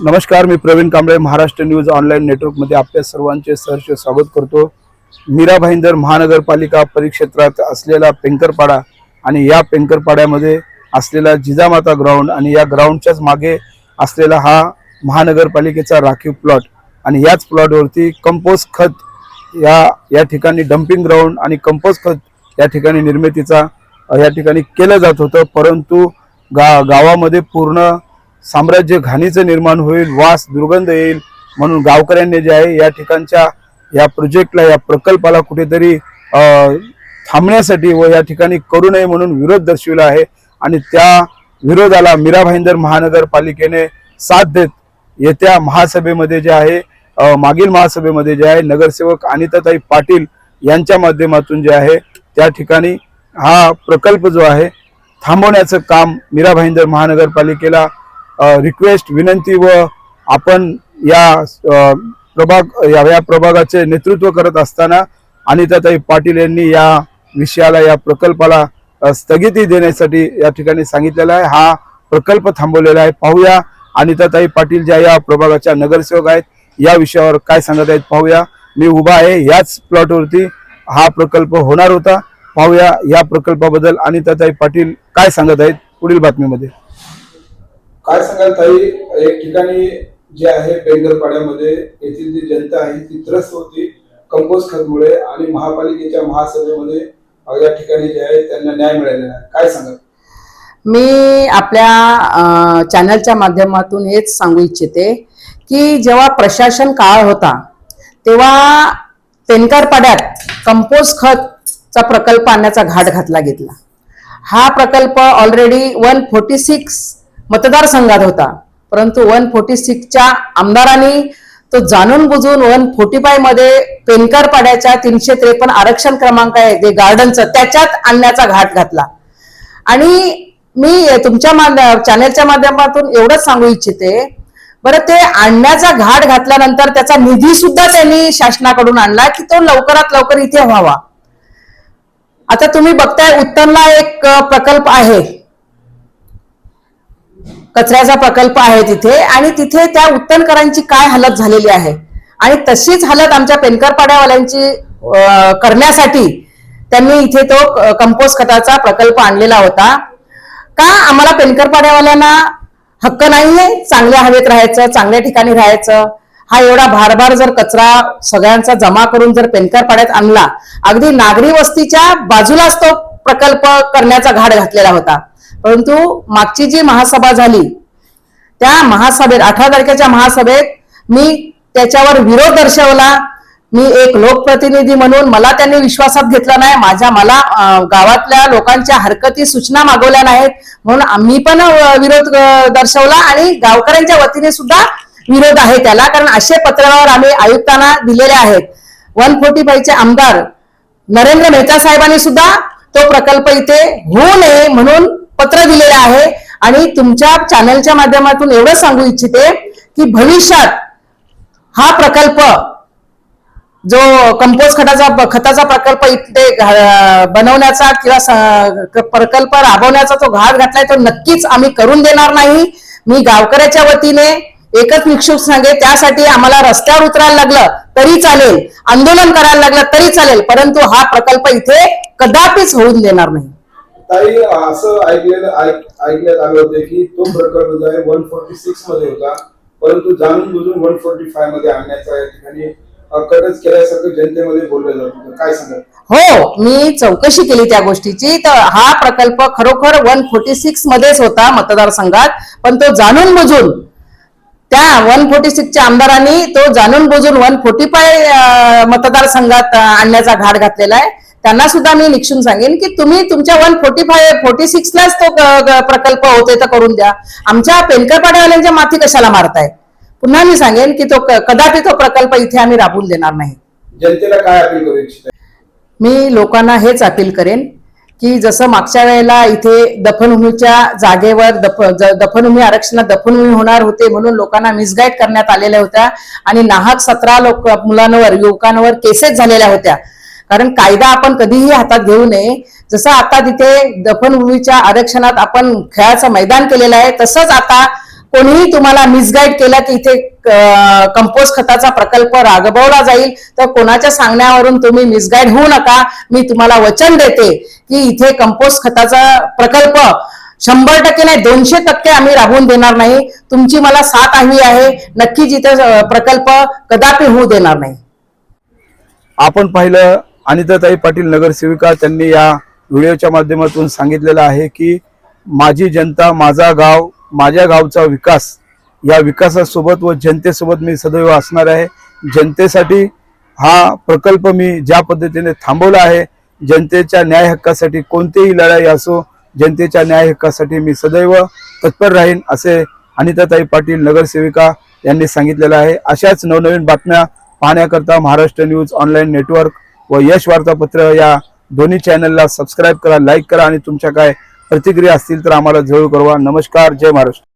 नमस्कार, मी Pravin Kamble Maharashtra news online नेटवर्कमध्ये आपल्या सर्वांचे सहर्ष स्वागत करतो। मीरा भाईंदर महानगरपालिका परिक्षेत्रात असलेला पेंकरपाडा आणि या पेंकरपाड्यामध्ये असलेला जिजामाता ग्राउंड आणि या ग्राउंडच्याच मागे असलेला हा महानगरपालिकेचा राखीव प्लॉट आणि याच प्लॉटवरती कंपोस्ट खत या ठिकाणी डंपिंग ग्राउंड आणि कंपोस्ट खत या ठिकाणी निर्मितीचा या ठिकाणी केलं जात होतं। परंतु गावामध्ये पूर्ण साम्राज्य घाणीचं निर्माण होईल, वास दुर्गंध येईल म्हणून गावकऱ्यांनी जे आहे या ठिकाणच्या या प्रोजेक्टला या प्रकल्पाला कुठेतरी थांबण्यासाठी व या ठिकाणी करू नये म्हणून विरोध दर्शविला आहे। आणि त्या विरोधाला मीरा भाईंदर महानगरपालिकेने साथ देत येत्या महासभेमध्ये जे आहे मागील महासभेमध्ये जे आहे नगरसेवक अनिताताई पाटील यांच्या माध्यमातून जे आहे त्या ठिकाणी हा प्रकल्प जो आहे थांबवण्याचं काम मीरा भाईंदर महानगरपालिकेला रिक्वेस्ट विनंती व आपण या प्रभागाचे नेतृत्व करत असताना अनिताताई पाटील यांनी या विषयाला या प्रकल्पाला स्थगिती देण्यासाठी या ठिकाणी सांगितलेलं आहे। हा प्रकल्प थांबवलेला आहे। पाहूया अनिताताई पाटील ज्या या प्रभागाच्या नगरसेवक आहेत या विषयावर काय सांगत आहेत पाहूया। मी उभा आहे याच प्लॉटवरती हा प्रकल्प होणार होता। पाहूया या प्रकल्पाबद्दल अनिताताई पाटील काय सांगत आहेत पुढील बातमीमध्ये। काय सांगाल ताई, एक ठिकाणी जे आहे पेंकरपाड्यामध्ये येथील जी जनता आहे ती त्रस्त होती कंपोस्ट खतमुळे आणि महापालिकेच्या महासभेमध्ये या ठिकाणी जे आहे त्यांना न्याय मिळालेला आहे, काय सांगाल? मी आपल्या चॅनलच्या माध्यमातून हेच सांगू इच्छिते की जेव्हा प्रशासन काळ होता तेव्हा पेंकरपाड्यात कंपोस्ट खतचा प्रकल्प आणण्याचा घाट घातला गेला। हा प्रकल्प ऑलरेडी 146 मतदारसंघात होता, परंतु 146च्या आमदारांनी तो जाणून बुजून 145 मध्ये पेंकरपाड्याच्या 353 आरक्षण क्रमांक आहे जे गार्डनचं त्याच्यात आणण्याचा घाट घातला। आणि मी तुमच्या चॅनलच्या माध्यमातून एवढंच सांगू इच्छिते, बरं ते आणण्याचा घाट घातल्यानंतर त्याचा निधी सुद्धा त्यांनी शासनाकडून आणला की तो लवकरात लवकर इथे व्हावा। आता तुम्ही बघताय उत्तनला एक प्रकल्प आहे, कचऱ्याचा प्रकल्प आहे तिथे, आणि तिथे त्या उत्तनकरांची काय हालत झालेली आहे आणि तशीच हालत आमच्या पेंकरपाड्यावाल्यांची करण्यासाठी त्यांनी इथे तो कंपोस्ट खताचा प्रकल्प आणलेला होता। का आम्हाला पेंकरपाड्यावाल्यांना हक्क नाहीये चांगल्या हवेत राहायचं, चांगल्या ठिकाणी राहायचं? हा एवढा भारभार जर कचरा सगळ्यांचा जमा करून जर पेंकरपाड्यात आणला, अगदी नागरी वस्तीच्या बाजूलाच तो प्रकल्प करण्याचा घाट घातलेला होता। परंतु मागची जी महासभा झाली त्या महासभेत 18 तारखेच्या महासभेत मी त्याच्यावर विरोध दर्शवला। मी एक लोकप्रतिनिधी म्हणून मला त्यांनी विश्वासात घेतला नाही, मला गावातल्या लोकांच्या हरकती सूचना मागवल्या नाहीत म्हणून आम्ही पण विरोध दर्शवला आणि गावकऱ्यांच्या वतीने सुद्धा विरोध आहे त्याला, कारण असे पत्रावर आम्ही आयुक्तांना दिलेले आहेत। 145चे आमदार नरेंद्र मेहता साहेबांनी सुद्धा तो प्रकल्प इथे होऊ नये म्हणून पत्र दिलेले आहे। आणि तुमच्या चॅनलच्या माध्यमातून एवढं सांगू इच्छिते की भविष्यात हा प्रकल्प जो कंपोस्ट खताचा प्रकल्प इथे बनवण्याचा किंवा प्रकल्प राबवण्याचा तो घाट घातलाय तो नक्कीच आम्ही करून देणार नाही। मी गावकऱ्याच्या वतीने एकच निक्षूप सांगे, त्यासाठी आम्हाला रस्त्यावर उतरायला लागलं तरी चालेल, आंदोलन करायला लागलं तरी चालेल, परंतु हा प्रकल्प इथे कदापिच होऊन देणार नाही। ताई, असं ऐकण्यात आलं होतं की तो प्रकल्प जो आहे 146 मध्ये होता, परंतु जाणून बुजून 145 मध्ये आणण्याचा या ठिकाणी कटच केल्यासारखं जनतेमध्ये बोललं जात होतं, काय सांगाल? हो, मी चौकशी केली त्या गोष्टीची, तर हा प्रकल्प खरोखर 146 मध्येच होता मतदारसंघात, पण तो जाणून बुजून त्या 146च्या आमदारांनी तो जाणून बुजून 145 मतदारसंघात आणण्याचा घाट घातलेला आहे। त्यांना सुद्धा मी निक्षून सांगेन की तुम्ही तुमच्या 146लाच तो प्रकल्प होते तर करून द्या, आमच्या पेंकरपाड्यावाल्यांच्या माथी कशाला मारताय? पुन्हा मी सांगेन की तो कदापि तो प्रकल्प इथे आम्ही राबवून देणार नाही। जनतेला काय अपील करू इच्छिता? मी लोकांना हेच अपील करेन की जसं मागच्या वेळेला इथे दफनभूमीच्या जागेवर दफनभूमी आरक्षणात दफनभूमी होणार होते म्हणून लोकांना मिसगाईड करण्यात आलेल्या होत्या आणि नाहक 17 मुलांवर युवकांवर केसेस झालेल्या होत्या। कारण कायदा आपण कधीही हातात घेऊ नये। जसं आता तिथे दफनभूमीच्या आरक्षणात आपण खेळाचं मैदान केलेलं आहे, तसंच आता कोणीही तुम्हाला मिसगाईड केलं की इथे कंपोस्ट खताचा प्रकल्प राबवला जाईल तर कोणाच्या सांगण्यावरून तुम्ही मिसगाईड होऊ नका. मी तुम्हाला वचन देते की इथे कंपोस्ट खताचा प्रकल्प 100% नाही 200% आम्ही राबवून देणार नाही. तुमची मला साथ हवी आहे. नक्कीच इथे प्रकल्प कदापि होऊ देणार नाही. आपण पाहिलं अनिताताई पाटील नगरसेविका त्यांनी या व्हिडिओच्या माध्यमातून सांगितलेलं आहे की माझी जनता माझा गाव माझ्या गावचा विकास या विकासासोबत व जनतेसोबत मी सदैव असणार आहे. जनतेसाठी हा प्रकल्प मी ज्या पद्धतीने थांबवला आहे जनतेच्या न्याय हक्कासाठी कोणतीही लढाई असो जनतेच्या न्याय हक्कासाठी मी सदैव तत्पर राहीन असे अनिताताई पाटील नगरसेविका यांनी सांगितलेलं आहे. अशाच नवनवीन बातम्या पाहण्याकरता महाराष्ट्र न्यूज ऑनलाईन नेटवर्क व यश वार्तापत्र या दोन्ही चॅनलला सबस्क्राईब करा, लाईक करा आणि तुमच्या काय प्रतिक्रिया असतील तर आम्हाला जरूर कळवा. नमस्कार. जय महाराष्ट्र.